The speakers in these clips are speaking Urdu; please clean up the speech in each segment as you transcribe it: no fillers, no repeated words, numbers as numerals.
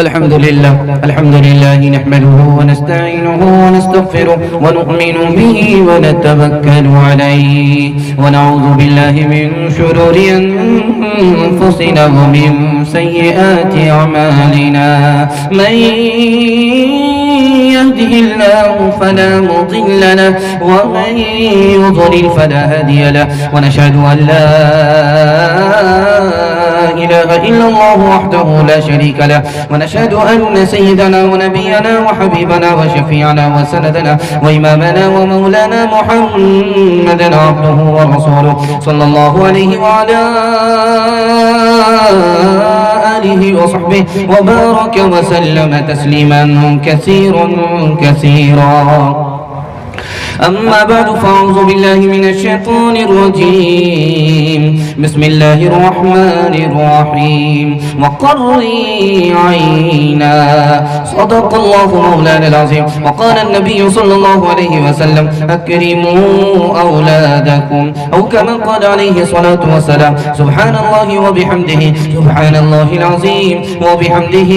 الحمدللہ نحمده ونستعینه ونستغفره ونؤمن به ونتوکل علیہ ونعوذ باللہ من شرور انفسنا ومن سیئات اعمالنا من يهده الله فلا مضل له ومن يضلل فلا هادي له ونشهد ان لا إله إلا الله وحده لا شريك له ونشهد أن سيدنا ونبينا وحبيبنا وشفيعنا وسندنا وإمامنا ومولانا محمدا عبده ورسوله صلى الله عليه وعلى آله وصحبه وبارك وسلم تسليما كثيرا. أما بعد فأعوذ بالله من الشيطان الرجيم. بسم الله الرحمن الرحيم. وقري عينا. صدق الله مولانا العظيم. وقال النبي صلى الله عليه وسلم أكرموا أولادكم أو كما قال عليه الصلاة والسلام سبحان الله وبحمده سبحان الله العظيم وبحمده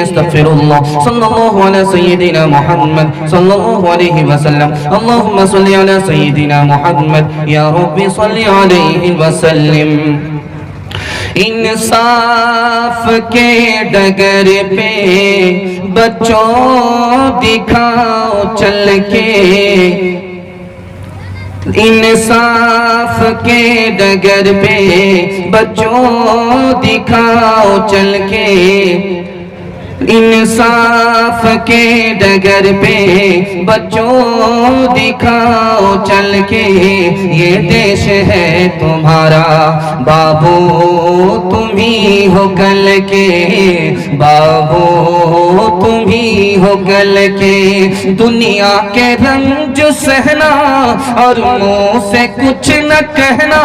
استغفر الله صلى الله على سيدنا محمد صلى الله عليه وسلم. اللهم صل على سيدنا محمد يا رب صل عليه وسلم. انصاف کے ڈگر پہ بچوں دکھاؤ چل کے. انصاف کے ڈگر پہ بچوں دکھاؤ چل کے. انصاف کے ڈگر پہ بچوں دکھاؤ چل کے. یہ دیش ہے تمہارا بابو تم ہی ہو کل کے. بابو تم ہی ہو کل کے. دنیا کے رنج سہنا اور منہ سے کچھ نہ کہنا.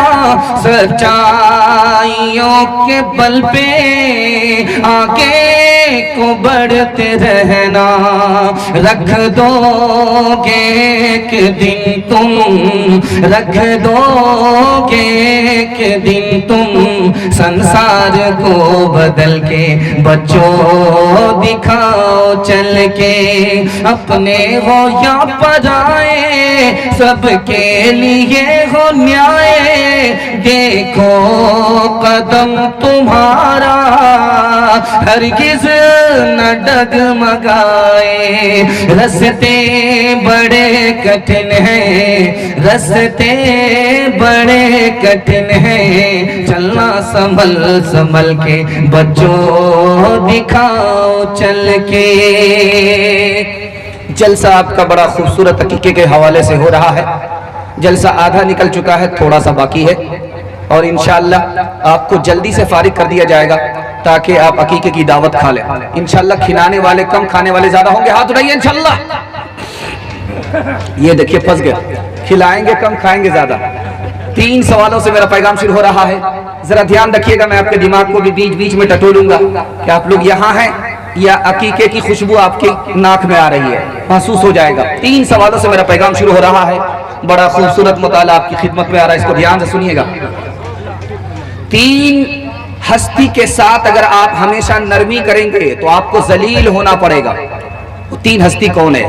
سچائیوں کے بل پہ آگے کو بڑھتے رہنا. رکھ دو گے ایک دن تم رکھ دو گے ایک دن تم سنسار کو بدل کے. بچوں دکھاؤ چل کے. اپنے ہو یا پرائے سب کے لیے ہو نیائے. دیکھو قدم تمہارا ہرگز نہ ڈگمگائے. رستے بڑے کٹھن ہیں رستے بڑے کٹھن ہیں. چلنا سنبھل سنبھل کے. بچوں دکھاؤ چل کے. جلسہ آپ کا بڑا خوبصورت عقیقے کے حوالے سے ہو رہا ہے. جلسہ آدھا نکل چکا ہے, تھوڑا سا باقی ہے اور انشاءاللہ آپ کو جلدی سے فارغ کر دیا جائے گا تاکہ آپ عقیقے کی دعوت کھا لیں. انشاءاللہ کھلانے والے کم کھانے والے زیادہ ہوں گے. ہاتھ اٹھائیے انشاءاللہ. یہ دیکھیے پھنس گیا. کھلائیں گے کم کھائیں گے زیادہ. 3 سوالوں سے میرا پیغام شروع ہو رہا ہے. ذرا دھیان رکھیے گا. میں آپ کے دماغ کو بھی بیچ بیچ میں ٹٹولوں گا کہ آپ لوگ یہاں ہیں یا عقیقے کی خوشبو آپ کی ناک میں آ رہی ہے. محسوس ہو جائے گا. 3 سوالوں سے میرا پیغام شروع ہو رہا ہے. بڑا خوبصورت مطالعہ آپ کی خدمت میں آ رہا ہے. اس کو دھیان سے سنیے گا. 3 ہستی کے ساتھ اگر آپ ہمیشہ نرمی کریں گے تو آپ کو ذلیل ہونا پڑے گا. وہ 3 ہستی کون ہے؟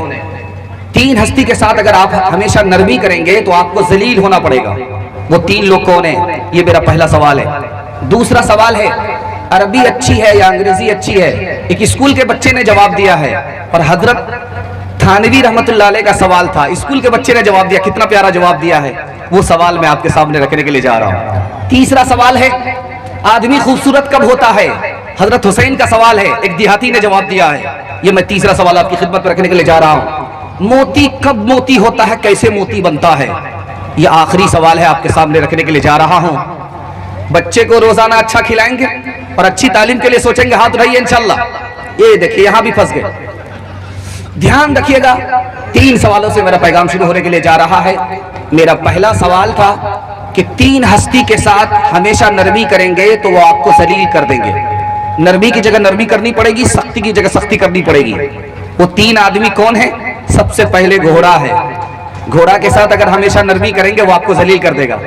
3 ہستی کے ساتھ اگر آپ ہمیشہ نرمی کریں گے تو آپ کو ذلیل ہونا پڑے گا. وہ 3 لوگ کون ہیں؟ یہ میرا پہلا سوال ہے. دوسرا سوال ہے عربی اچھی ہے یا انگریزی اچھی ہے؟ ایک اسکول کے بچے نے جواب دیا ہے اور حضرت تھانوی رحمت اللہ علیہ کا سوال تھا. اسکول کے بچے نے جواب دیا. کتنا پیارا جواب دیا ہے. وہ سوال میں آپ کے سامنے رکھنے کے لیے جا رہا ہوں. تیسرا سوال ہے آدمی خوبصورت کب ہوتا ہے؟ حضرت حسین کا سوال ہے. ایک دیہاتی نے جواب دیا ہے. یہ میں تیسرا سوال آپ کی خدمت میں رکھنے کے لیے جا رہا ہوں. موتی کب موتی ہوتا ہے؟ کیسے موتی بنتا ہے؟ یہ آخری سوال ہے آپ کے سامنے رکھنے کے لیے جا رہا ہوں. بچے کو روزانہ اچھا کھلائیں گے اور اچھی تعلیم کے لیے سوچیں گے. ہاتھ اٹھائیے انشاءاللہ. یہ دیکھیے یہاں بھی پھنس گئے. دھیان رکھیے گا. 3 سوالوں سے میرا پیغام شروع ہونے کے لیے جا رہا ہے. میرا پہلا سوال تھا کہ 3 ہستی کے ساتھ ہمیشہ نرمی کریں گے تو وہ آپ کو ذلیل کر دیں گے. نرمی کی جگہ نرمی کرنی پڑے گی, سختی کی جگہ سختی کرنی پڑے گی. وہ 3 آدمی کون ہیں؟ سب سے پہلے گھوڑا ہے. گھوڑا کے ساتھ اگر ہمیشہ نرمی کریں گے وہ آپ کو ذلیل کر دے گا.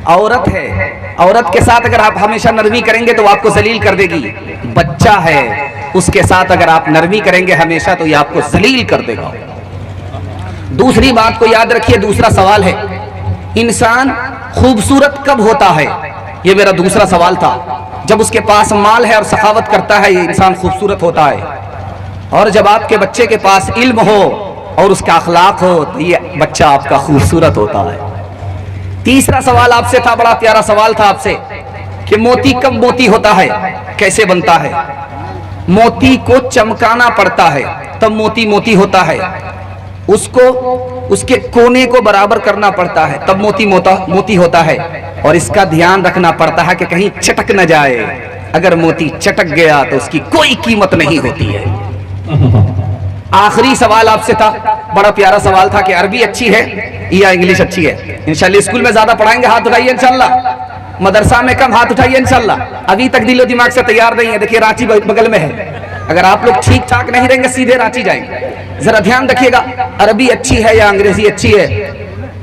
عورت ہے, عورت کے ساتھ اگر آپ ہمیشہ نرمی کریں گے تو وہ آپ کو ذلیل کر دے گی. بچہ ہے, اس کے ساتھ اگر آپ نرمی کریں گے ہمیشہ تو یہ آپ کو ذلیل کر دے گا. دوسری بات کو یاد رکھیے, دوسرا سوال ہے انسان خوبصورت کب ہوتا ہے؟ یہ میرا دوسرا سوال تھا. جب اس کے پاس مال ہے اور سخاوت کرتا ہے یہ انسان خوبصورت ہوتا ہے, اور جب آپ کے بچے کے پاس علم ہو اور اس کا اخلاق ہو تو یہ بچہ آپ کا خوبصورت ہوتا ہے. تیسرا سوال آپ سے تھا, بڑا پیارا سوال تھا آپ سے, کہ موتی کب موتی ہوتا ہے, کیسے بنتا ہے؟ موتی کو چمکانا پڑتا ہے تب موتی موتی ہوتا ہے. اس کو اس کے کونے کو برابر کرنا پڑتا ہے تب موتی موتی ہوتا ہے. اور اس کا دھیان رکھنا پڑتا ہے کہ کہیں چٹک نہ جائے. اگر موتی چٹک گیا تو اس کی کوئی قیمت نہیں ہوتی ہے. آخری سوال آپ سے تھا, بڑا پیارا سوال تھا کہ عربی اچھی ہے یا انگلش اچھی ہے؟ انشاءاللہ اسکول میں زیادہ پڑھائیں گے, ہاتھ اٹھائیے انشاءاللہ. مدرسہ میں کم, ہاتھ اٹھائیے انشاءاللہ. ابھی تک دل و دماغ سے تیار نہیں ہے. دیکھیے رانچی بغل میں ہے, اگر آپ لوگ ٹھیک ٹھاک نہیں رہیں گے سیدھے رانچی جائیں گے. ذرا دھیان رکھیے گا, عربی اچھی ہے یا انگریزی اچھی ہے؟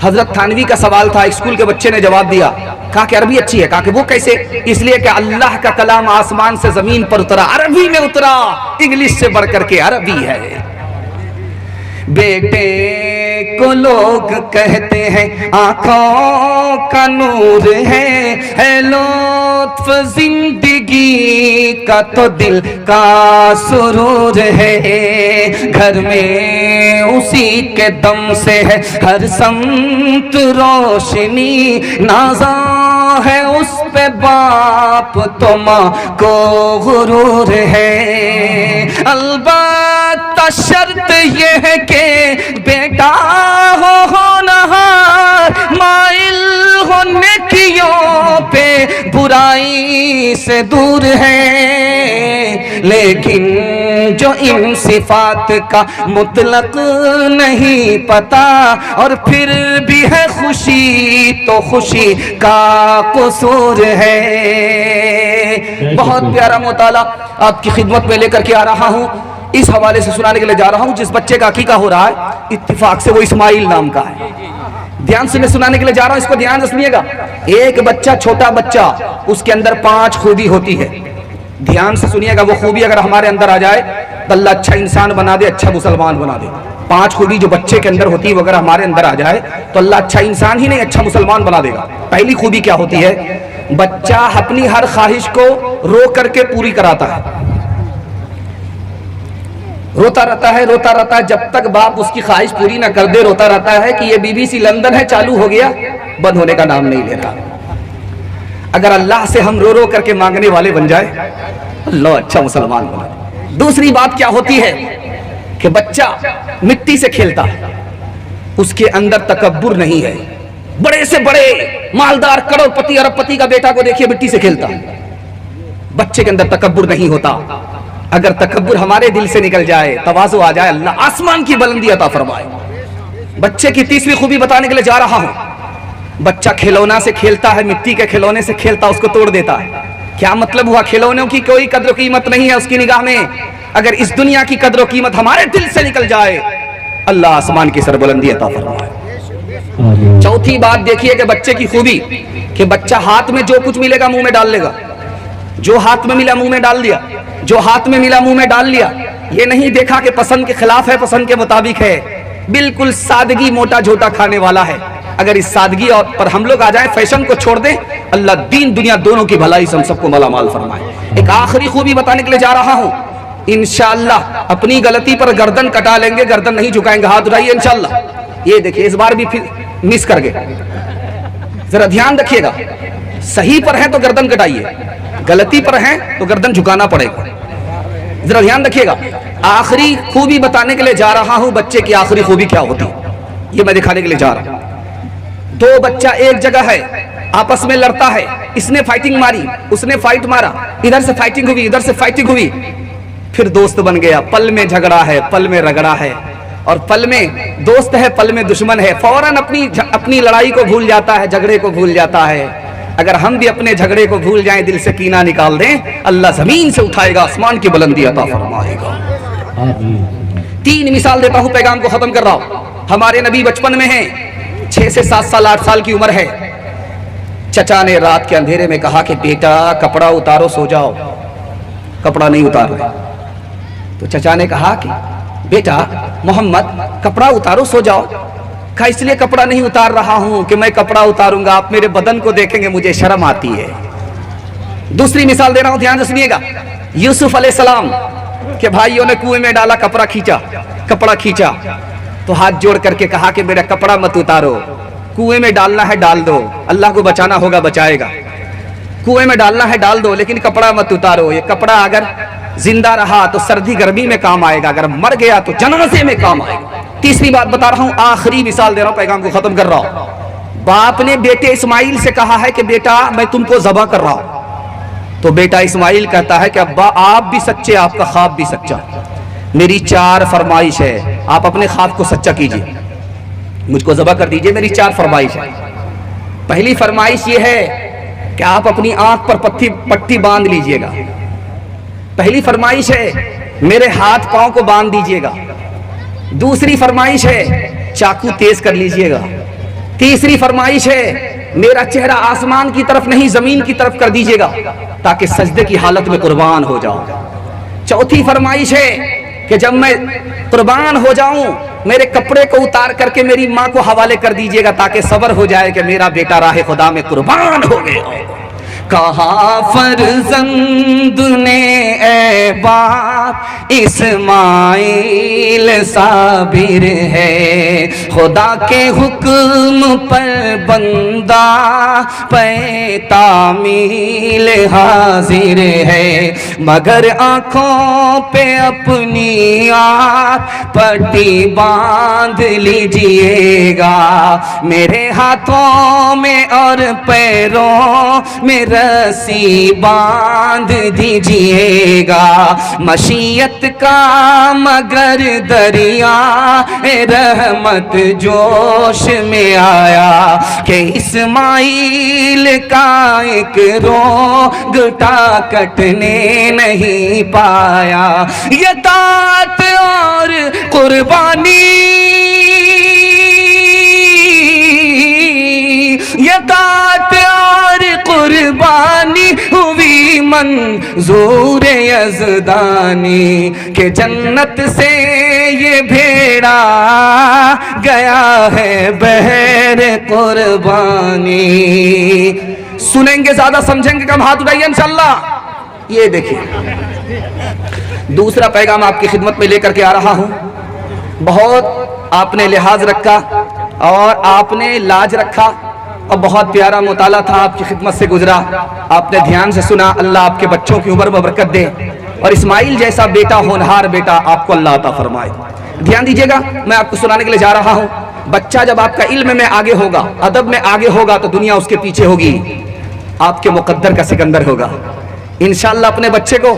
حضرت تھانوی کا سوال تھا, اسکول کے بچے نے جواب دیا, کہا کہ عربی اچھی ہے. کہا کہ وہ کیسے؟ اس لیے کہ اللہ کا کلام آسمان سے زمین پر اترا, عربی میں اترا, انگلش سے بڑھ کر کے عربی ہے. بیٹے کو لوگ کہتے ہیں آنکھوں کا نور ہے لطف زندگی کا تو دل کا سرور ہے. گھر میں اسی کے دم سے ہے ہر سمت روشنی, نازاں ہے اس پہ باپ تو ماں کو غرور ہے. البتہ شرط یہ ہے کہ بیٹا ہو ہونہار, مائل ہو نیکیوں پہ برائی سے دور ہے. لیکن جو ان صفات کا مطلق نہیں پتا اور پھر بھی ہے خوشی تو خوشی کا قصور ہے. بہت پیارا مطالعہ آپ کی خدمت میں لے کر کے آ رہا ہوں. اس حوالے سے سنانے کے لیے جا رہا ہوں. جس بچے کا عقیقہ ہو رہا ہے اتفاق سے وہ اسماعیل نام کا ہے. دھیان سے میں سنانے کے لیے جا رہا ہوں, اس کو دھیان سے سنیے گا. ایک بچہ, چھوٹا بچہ, اس کے اندر 5 خوبی ہوتی ہے. دھیان سے سنیے گا. وہ خوبی اگر ہمارے اندر آ جائے تو اللہ اچھا انسان بنا دے, اچھا مسلمان بنا دے. 5 خوبی جو بچے کے اندر ہوتی ہے وہ اگر ہمارے اندر آ جائے تو اللہ اچھا انسان ہی نہیں اچھا مسلمان بنا دے گا. پہلی خوبی کیا ہوتی ہے؟ بچہ اپنی ہر خواہش کو رو کر کے پوری کراتا ہے. روتا رہتا ہے جب تک باپ اس کی خواہش پوری نہ کر دے. روتا رہتا ہے کہ یہ BBC لندن ہے, چالو ہو گیا, بند ہونے کا نام نہیں لے رہا. اگر اللہ سے ہم رو رو کر کے مانگنے والے بن جائے اللہ اچھا مسلمان بنا. دوسری بات کیا ہوتی ہے کہ بچہ مٹی سے کھیلتا ہے, اس کے اندر تکبر نہیں ہے. بڑے سے بڑے مالدار کروڑ پتی ارب پتی کا بیٹا کو دیکھیے مٹی سے کھیلتا ہے, بچے کے اندر تکبر نہیں ہوتا. اگر تکبر ہمارے دل سے نکل جائے, تواضع آ جائے, اللہ آسمان کی بلندی عطا فرمائے. بچے کی تیسری خوبی بتانے کے لیے جا رہا ہوں. بچہ کھلونا سے کھیلتا ہے, مٹی کے کھلونے سے کھیلتا, اس کو توڑ دیتا ہے. کیا مطلب ہوا؟ کھلونوں کی کوئی قدر و قیمت نہیں ہے اس کی نگاہ میں. اگر اس دنیا کی قدر و قیمت ہمارے دل سے نکل جائے اللہ آسمان کی سربلندی عطا فرمائے. چوتھی بات دیکھیے کہ بچے کی خوبی کہ بچہ ہاتھ میں جو کچھ ملے گا منہ میں ڈال لے گا. جو ہاتھ میں ملا منہ میں ڈال دیا, جو ہاتھ میں ملا منہ میں ڈال لیا. یہ نہیں دیکھا کہ پسند کے خلاف ہے, پسند کے مطابق ہے. بالکل سادگی, موٹا جھوٹا کھانے والا ہے. اگر اس سادگی پر ہم لوگ آ جائیں, فیشن کو چھوڑ دیں, اللہ دین دنیا دونوں کی بھلائی سے ہم سب کو مالا مال فرمائے. ایک آخری خوبی بتانے کے لیے جا رہا ہوں. انشاءاللہ اپنی غلطی پر گردن کٹا لیں گے, گردن نہیں جھکائیں گے. ہاتھ اٹھائیے انشاءاللہ. یہ دیکھیے اس بار بھی پھر مس کر گئے. ذرا دھیان رکھیے گا, صحیح پر ہیں تو گردن کٹائیے, غلطی پر ہیں تو گردن جھکانا پڑے گا. ذرا دھیان رکھیے گا. آخری خوبی بتانے کے لیے جا رہا ہوں. بچے کی آخری خوبی کیا ہوتی یہ میں دکھانے کے لیے جا رہا ہوں. 2 بچہ ایک جگہ ہے, آپس میں لڑتا ہے. اس نے فائٹنگ ماری, اس نے فائٹ مارا, ادھر سے فائٹنگ ہوئی, ادھر سے فائٹنگ ہوئی, پھر دوست بن گیا. پل میں جھگڑا ہے, پل میں رگڑا ہے. اور پل میں دوست ہے پل میں دشمن ہے، فوراً اپنی لڑائی کو بھول جاتا ہے، جھگڑے کو بھول جاتا ہے۔ اگر ہم بھی اپنے جھگڑے کو بھول جائیں، دل سے کینہ نکال دیں، اللہ زمین سے اٹھائے گا، آسمان کی بلندی عطا فرمائے گا۔ 3 مثال دیتا ہوں، پیغام کو ختم کر رہا ہوں۔ ہمارے نبی بچپن میں ہیں، 6 سے 7 سال 8 سال کی عمر ہے۔ چچا نے رات کے اندھیرے میں کہا کہ بیٹا کپڑا اتارو، سو جاؤ۔ کپڑا نہیں اتار رہے تو چچا نے کہا کہ بیٹا محمد کپڑا اتارو، سو جاؤ۔ کہا اس لیے کپڑا نہیں اتار رہا ہوں کہ میں کپڑا اتاروں گا آپ میرے بدن کو دیکھیں گے، مجھے شرم آتی ہے۔ دوسری مثال دے رہا ہوں، دھیان سے سنیے گا۔ یوسف علیہ السلام کہ بھائیوں نے کنویں میں ڈالا، کپڑا کھینچا تو ہاتھ جوڑ کر کے کہا کہ میرا کپڑا مت اتارو، کنویں میں ڈالنا ہے ڈال دو، اللہ کو بچانا ہوگا بچائے گا، کنویں میں ڈالنا ہے ڈال دو لیکن کپڑا مت اتارو۔ یہ کپڑا اگر زندہ رہا تو سردی گرمی میں کام آئے گا، اگر مر گیا تو جنازے میں کام آئے گا۔ تیسری بات بتا رہا ہوں، آخری مثال دے رہا ہوں، پیغام کو ختم کر رہا ہوں۔ باپ نے بیٹے اسماعیل سے کہا ہے کہ بیٹا میں تم کو ذبح کر رہا ہوں، تو بیٹا اسماعیل کہتا ہے کہ ابا آپ بھی سچے، آپ کا خواب بھی سچا، میری 4 فرمائش ہے، آپ اپنے خواب کو سچا کیجئے، مجھ کو ذبح کر دیجئے، میری 4 فرمائش ہے۔ پہلی فرمائش یہ ہے کہ آپ اپنی آنکھ پر پٹی باندھ لیجئے گا۔ پہلی فرمائش ہے میرے ہاتھ پاؤں کو باندھ دیجئے گا۔ دوسری فرمائش ہے چاقو تیز کر لیجئے گا۔ تیسری فرمائش ہے میرا چہرہ آسمان کی طرف نہیں زمین کی طرف کر دیجئے گا تاکہ سجدے کی حالت میں قربان ہو جاؤں۔ چوتھی فرمائش ہے کہ جب میں قربان ہو جاؤں میرے کپڑے کو اتار کر کے میری ماں کو حوالے کر دیجئے گا تاکہ صبر ہو جائے کہ میرا بیٹا راہ خدا میں قربان ہو گیا۔ کہا فرزند نے اے باپ اسماعیل صابر ہے، خدا کے حکم پر بندہ پہ تعمیل حاضر ہے، مگر آنکھوں پہ اپنی آپ پٹی باندھ لیجئے گا، میرے ہاتھوں میں اور پیروں میں رسی باندھ دیجئے گا، مشیت کا مگر دریا رحمت جوش میں آیا کہ اسماعیل کا ایک رونگٹا کٹنے نہیں پایا، یہ طاعت اور قربانی، یہ طاعت اور قربانی ہوئی منظور یزدانی کہ جنت سے یہ بھیڑا گیا ہے بہر قربانی۔ سنیں گے زیادہ، سمجھیں گے کم، ہاتھ اٹھائیے انشاءاللہ۔ یہ دیکھیے دوسرا پیغام آپ کی خدمت میں لے کر کے آ رہا ہوں۔ بہت آپ نے لحاظ رکھا اور آپ نے لاج رکھا اور بہت پیارا مطالعہ تھا، آپ کی خدمت سے گزرا، آپ نے دھیان سے سنا، اللہ آپ کے بچوں کی عمر میں برکت دے اور اسماعیل جیسا بیٹا، ہونہار بیٹا آپ کو اللہ عطا فرمائے۔ دھیان دیجئے گا، میں آپ کو سنانے کے لیے جا رہا ہوں۔ بچہ جب آپ کا علم میں آگے ہوگا، ادب میں آگے ہوگا تو دنیا اس کے پیچھے ہوگی، آپ کے مقدر کا سکندر ہوگا۔ انشاءاللہ اپنے بچے کو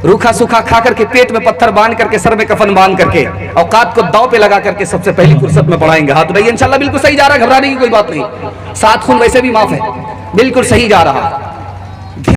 روکھا سوکھا کھا کر کے، پیٹ میں پتھر باندھ کر کے، سر میں کفن باندھ کر کے، اوقات کو داؤ پہ لگا کر کے سب سے پہلی فرصت میں پڑھائیں گے۔ ہاتھ اٹھائیے انشاءاللہ، بالکل صحیح جا رہا ہے، گھبرانے کی کوئی بات نہیں، 7 خون ویسے بھی معاف ہے، بالکل صحیح جا رہا۔